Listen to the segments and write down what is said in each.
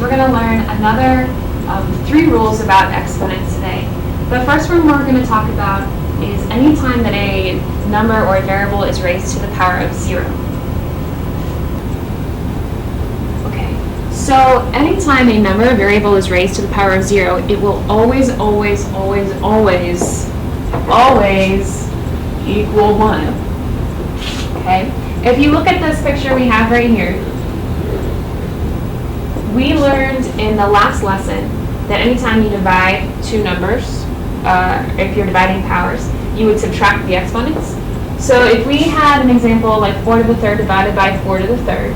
we're going to learn another 3 rules about exponents today. The first one we're going to talk about is any time that a number or a variable is raised to the power of 0. Okay, so anytime a number or variable is raised to the power of 0, it will always equal 1. Okay, if you look at this picture we have right here, we learned in the last lesson that anytime you divide 2 numbers, if you're dividing powers, you would subtract the exponents. So if we had an example like 4 to the 3rd divided by 4 to the 3rd,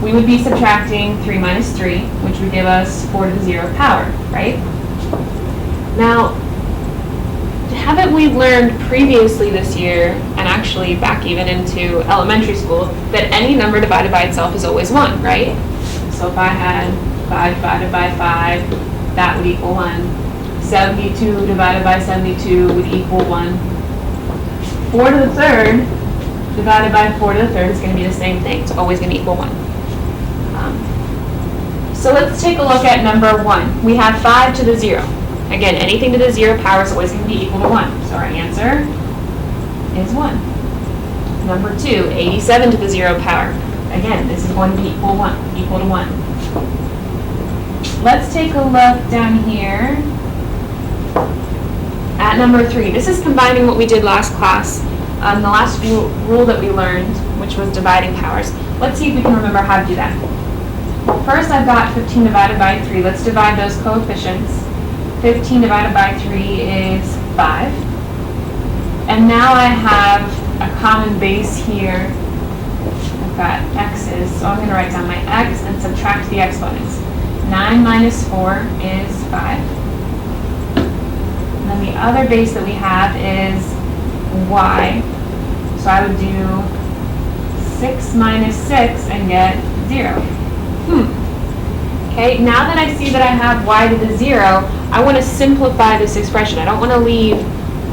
we would be subtracting 3 minus 3, which would give us 4 to the 0th power, right? Now, haven't we learned previously this year, and actually back even into elementary school, that any number divided by itself is always 1, right? So if I had 5 divided by 5, that would equal 1. 72 divided by 72 would equal 1. 4 to the 3rd divided by 4 to the 3rd is going to be the same thing. It's always going to equal 1. So let's take a look at number 1. We have 5 to the 0. Again, anything to the 0 power is always going to be equal to 1. So our answer is 1. Number 2, 87 to the 0 power. Again, this is going to be equal to 1. Let's take a look down here at number 3. This is combining what we did last class, the last rule that we learned, which was dividing powers. Let's see if we can remember how to do that. First, I've got 15 divided by 3. Let's divide those coefficients. 15 divided by 3 is 5. And now I have a common base here. I've got x's, so I'm going to write down my x and subtract the exponents. 9 minus 4 is 5. And then the other base that we have is y. So I would do 6 minus 6 and get 0. Okay, now that I see that I have y to the 0, I want to simplify this expression. I don't want to leave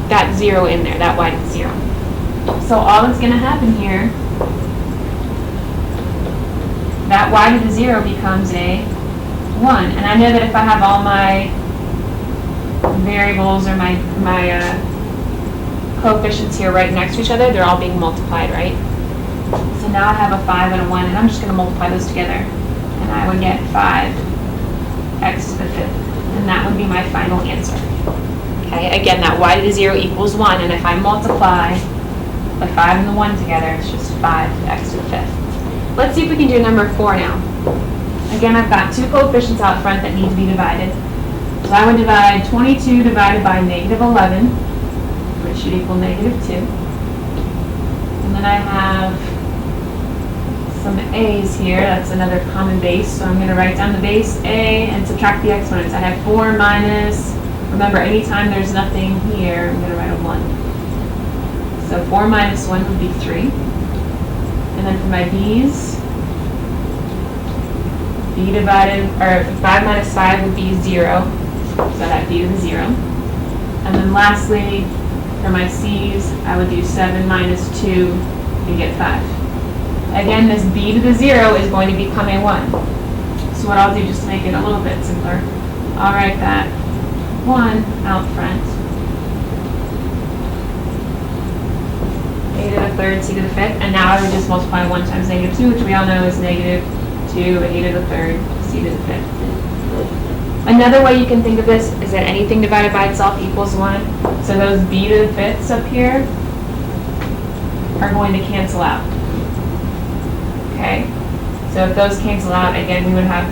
that 0 in there, that y to the 0. So all that's going to happen here, that y to the 0 becomes a 1. And I know that if I have all my variables or my coefficients here right next to each other, they're all being multiplied, right? So now I have a 5 and a 1, and I'm just going to multiply those together. And I would get 5x to the 5th. And that would be my final answer. Okay, again, that y to the 0 equals 1, and if I multiply the 5 and the 1 together, it's just 5x to the 5th. Let's see if we can do number 4 now. Again, I've got 2 coefficients out front that need to be divided. So I would divide 22 divided by negative 11, which should equal negative 2. And then I have some a's here. That's another common base. So I'm going to write down the base a and subtract the exponents. I have 4 minus, remember, anytime there's nothing here, I'm going to write a 1. So 4 minus 1 would be 3. And then for my b's, b divided, or 5 minus 5 would be 0. So that b to the 0. And then lastly, for my c's, I would do 7 minus 2 and get 5. Again, this b to the 0 is going to become a 1. So what I'll do, just to make it a little bit simpler, I'll write that 1 out front. A to the 3rd, c to the 5th, and now I would just multiply 1 times negative 2, which we all know is negative 2, a to the 3rd, c to the 5th. Another way you can think of this is that anything divided by itself equals 1. So those b to the 5ths up here are going to cancel out. Okay? So if those cancel out, again, we would have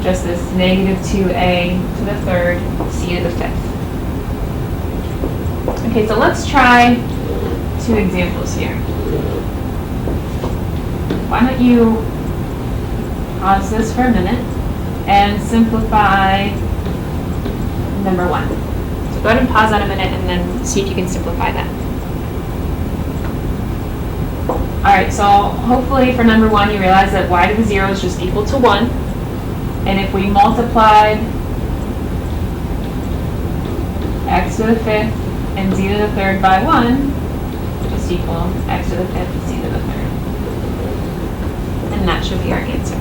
just this negative 2a to the 3rd, c to the 5th. Okay, so let's try 2 examples here. Why don't you pause this for a minute and simplify number 1. So go ahead and pause that a minute and then see if you can simplify that. Alright, so hopefully for number 1 you realize that y to the 0 is just equal to 1. And if we multiplied x to the 5th and z to the 3rd by 1, just equal x to the 5th and z to the 3rd. And that should be our answer.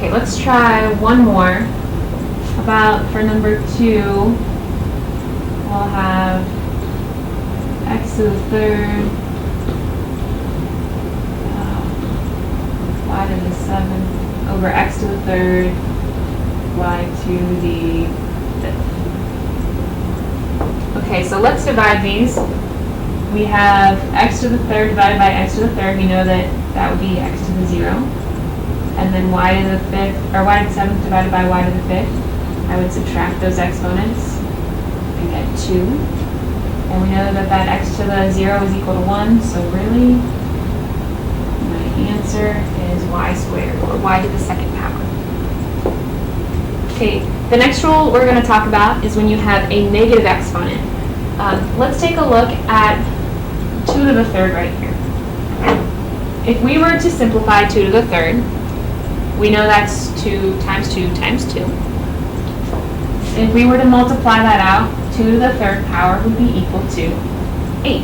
Okay, let's try one more. About for number 2, we'll have x to the third, y to the 7th over x to the third, y to the 5th. Okay, so let's divide these. We have x to the third divided by x to the third. We know that that would be x to the 0. And then y to the 5th, or y to the 7th divided by y to the 5th. I would subtract those exponents and get 2. And we know that that x to the 0 is equal to 1, so really my answer is y squared, or y to the 2nd power. Okay, the next rule we're going to talk about is when you have a negative exponent. Let's take a look at 2 to the 3rd right here. If we were to simplify 2 to the 3rd, we know that's 2 times 2 times 2. If we were to multiply that out, 2 to the 3rd power would be equal to 8.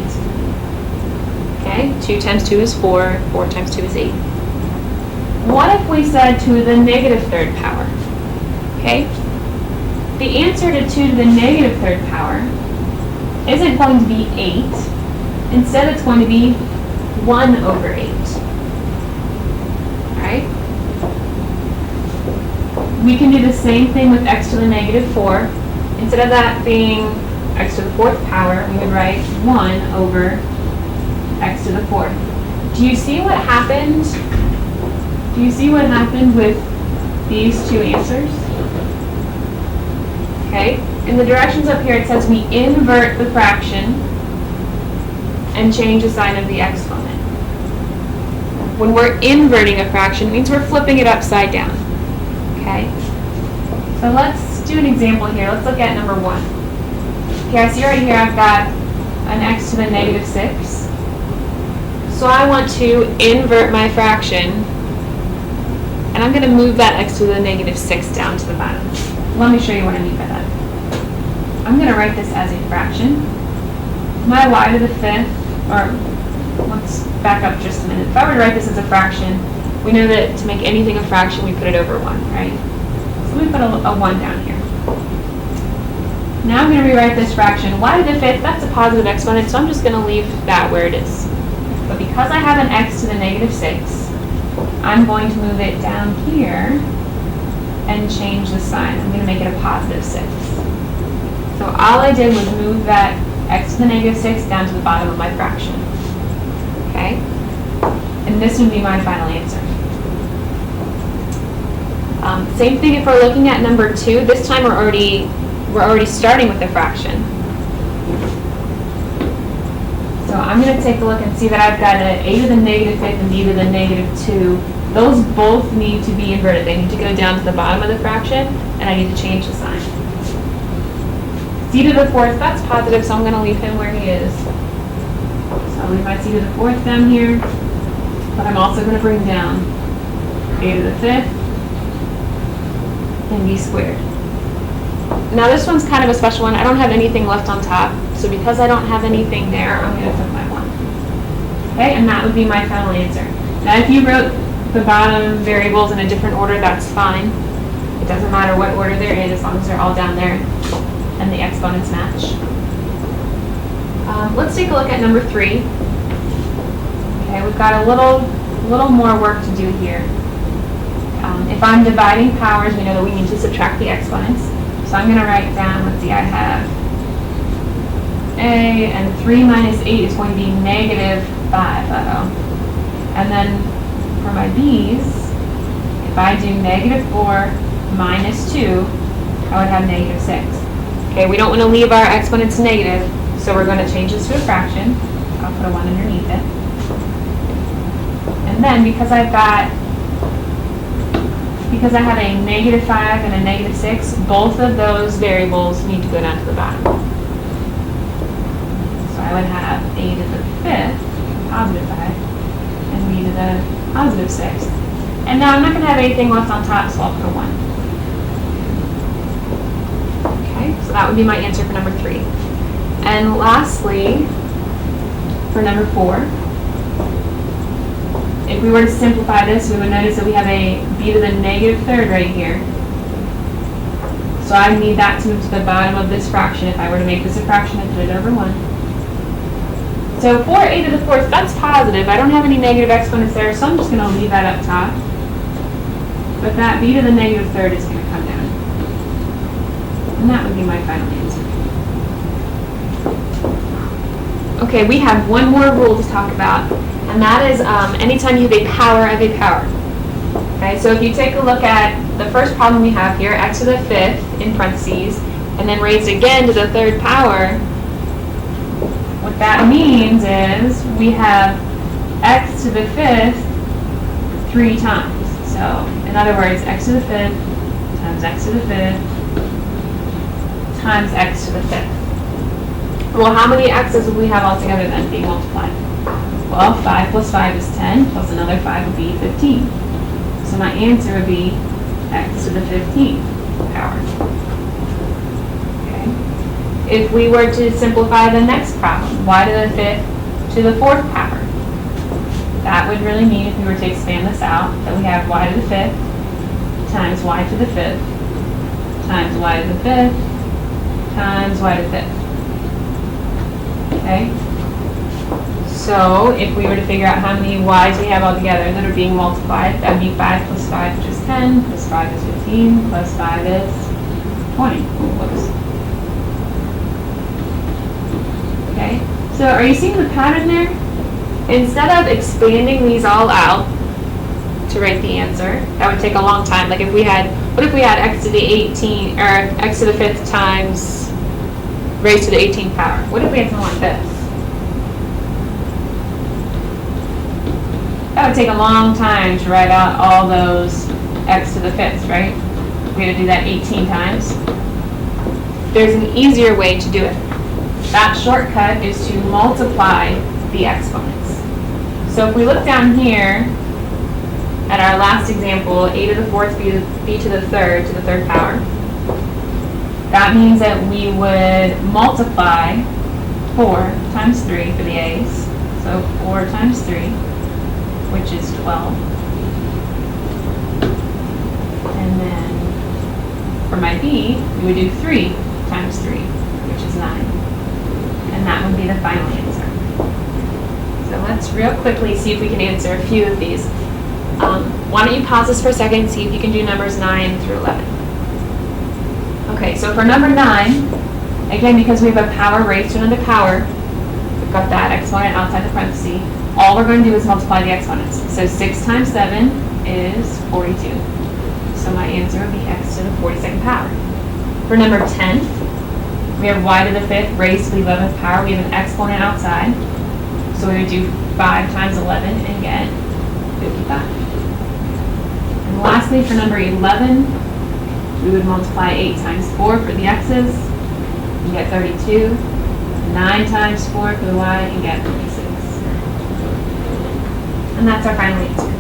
Okay, 2 times 2 is 4, 4 times 2 is 8. What if we said 2 to the negative 3rd power? Okay, the answer to 2 to the negative 3rd power isn't going to be 8. Instead, it's going to be 1 over 8. All right? We can do the same thing with x to the negative 4. Instead of that being x to the 4th power, we would write 1 over x to the 4th. Do you see what happened? Do you see what happened with these two answers? Okay, in the directions up here it says we invert the fraction and change the sign of the exponent. When we're inverting a fraction, it means we're flipping it upside down. Okay, so let's do an example here. Let's look at number 1. Okay, I see right here I've got an x to the negative 6. So I want to invert my fraction, and I'm going to move that x to the negative 6 down to the bottom. Let me show you what I mean by that. I'm going to write this as a fraction. My y to the 5th, or let's back up just a minute. If I were to write this as a fraction, we know that to make anything a fraction, we put it over 1, right? So we put a 1 down here. Now I'm going to rewrite this fraction. Y to the 5th, that's a positive exponent, so I'm just going to leave that where it is. But because I have an x to the negative 6, I'm going to move it down here and change the sign. I'm going to make it a positive 6. So all I did was move that x to the negative 6 down to the bottom of my fraction. Okay? And this would be my final answer. Same thing if we're looking at number 2. This time we're already starting with the fraction. So I'm going to take a look and see that I've got an a to the negative 5th and b to the negative 2. Those both need to be inverted. They need to go down to the bottom of the fraction, and I need to change the sign. C to the 4th, that's positive, so I'm going to leave him where he is. So I'll leave my c to the 4th down here, but I'm also going to bring down a to the 5th and b squared. Now this one's kind of a special one. I don't have anything left on top, so because I don't have anything there, I'm going to put my 1. Okay, and that would be my final answer. Now if you wrote the bottom variables in a different order, that's fine. It doesn't matter what order they're in as long as they're all down there and the exponents match. Let's take a look at number 3. Okay, we've got a little more work to do here. If I'm dividing powers, we know that we need to subtract the exponents. So I'm going to write down, let's see, I have a, and 3 minus 8 is going to be negative 5. And then for my b's, if I do negative 4 minus 2, I would have negative 6. Okay, we don't want to leave our exponents negative, so we're going to change this to a fraction. I'll put a 1 underneath it. And then because I have a negative 5 and a negative 6, both of those variables need to go down to the bottom. So I would have a to the 5th, positive 5, and b to the positive 6. And now I'm not going to have anything left on top, so I'll put a 1. Okay, so that would be my answer for number 3. And lastly, for number 4, if we were to simplify this, we would notice that we have a b to the negative third right here. So I need that to move to the bottom of this fraction. If I were to make this a fraction, I'd put it over 1. So for a to the fourth, that's positive. I don't have any negative exponents there, so I'm just going to leave that up top. But that b to the negative third is going to come down. And that would be my final answer. Okay, we have one more rule to talk about, and that is anytime you have a power of a power. Okay, so if you take a look at the first problem we have here, x to the fifth in parentheses, and then raised again to the third power, what that means is we have x to the fifth 3 times. So, in other words, x to the fifth times x to the fifth times x to the fifth. Well, how many x's would we have altogether then being multiplied? Well, 5 plus 5 is 10, plus another 5 would be 15. So my answer would be x to the 15th power. Okay. If we were to simplify the next problem, y to the 5th to the 4th power, that would really mean, if we were to expand this out, that we have y to the 5th times y to the 5th times y to the 5th times y to the 5th. Okay? So if we were to figure out how many y's we have altogether that are being multiplied, that would be 5 plus 5, which is 10, plus 5 is 15, plus 5 is 20. Whoops. Okay? So are you seeing the pattern there? Instead of expanding these all out to write the answer, that would take a long time. Like if we had, what if we had x to the 18, or x to the 5th times raised to the 18th power? What if we had something like this? That would take a long time to write out all those x to the 5th, right? We had to do that 18 times. There's an easier way to do it. That shortcut is to multiply the exponents. So if we look down here at our last example, a to the 4th, b to the 3rd power, that means that we would multiply 4 times 3 for the a's. So 4 times 3, which is 12. And then for my b, we would do 3 times 3, which is 9. And that would be the final answer. So let's real quickly see if we can answer a few of these. Why don't you pause this for a second and see if you can do numbers 9 through 11. Okay, so for number 9, again, because we have a power raised to another power, we've got that exponent outside the parenthesis. All we're going to do is multiply the exponents. So 6 times 7 is 42. So my answer would be x to the 42nd power. For number 10, we have y to the 5th raised to the 11th power. We have an exponent outside. So we would do 5 times 11 and get 55. And lastly, for number 11, we would multiply 8 times 4 for the x's and get 32. 9 times 4 for the y and get 26. And that's our final answer.